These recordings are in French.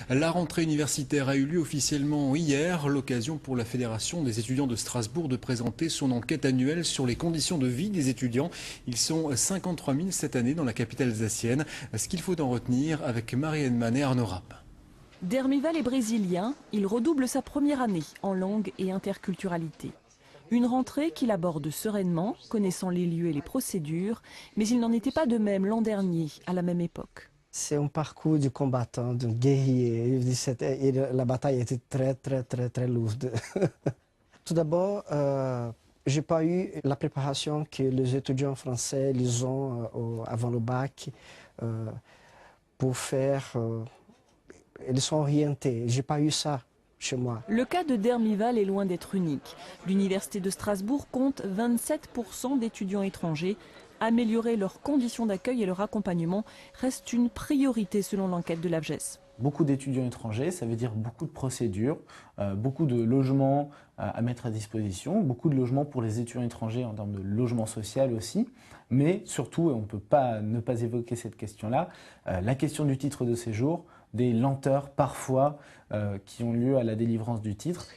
La rentrée universitaire a eu lieu officiellement hier, l'occasion pour la Fédération des étudiants de Strasbourg de présenter son enquête annuelle sur les conditions de vie des étudiants. Ils sont 53 000 cette année dans la capitale alsacienne. Ce qu'il faut en retenir avec Marianne Mann et Arnaud Rapp. Dermival est brésilien, il redouble sa première année en langue et interculturalité. Une rentrée qu'il aborde sereinement, connaissant les lieux et les procédures, mais il n'en était pas de même l'an dernier, à la même époque. C'est un parcours de combattant, de guerrier. La bataille était très lourde. Tout d'abord, je n'ai pas eu la préparation que les étudiants français ils ont avant le bac pour faire. Ils sont orientés. Je n'ai pas eu ça chez moi. Le cas de Dermival est loin d'être unique. L'université de Strasbourg compte 27% d'étudiants étrangers. Améliorer leurs conditions d'accueil et leur accompagnement reste une priorité selon l'enquête de l'AFGES. Beaucoup d'étudiants étrangers, ça veut dire beaucoup de procédures, beaucoup de logements à mettre à disposition, beaucoup de logements pour les étudiants étrangers en termes de logement social aussi, mais surtout, et on ne peut pas ne pas évoquer cette question-là, la question du titre de séjour, des lenteurs parfois qui ont lieu à la délivrance du titre.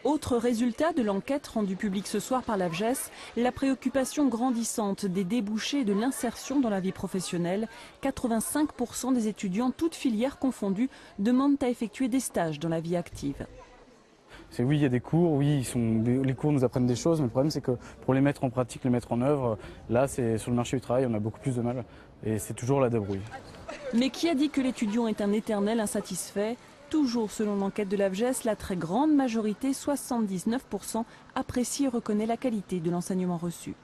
Autre résultat de l'enquête rendue publique ce soir par l'AFGES, la préoccupation grandissante des débouchés et de l'insertion dans la vie professionnelle. 85% des étudiants, toutes filières confondues, demandent à effectuer des stages dans la vie active. Oui, il y a des cours, oui, les cours nous apprennent des choses, mais le problème c'est que pour les mettre en pratique, les mettre en œuvre, là c'est sur le marché du travail, on a beaucoup plus de mal et c'est toujours la débrouille. Mais qui a dit que l'étudiant est un éternel insatisfait ? Toujours selon l'enquête de l'AFGES, la très grande majorité, 79%, apprécie et reconnaît la qualité de l'enseignement reçu.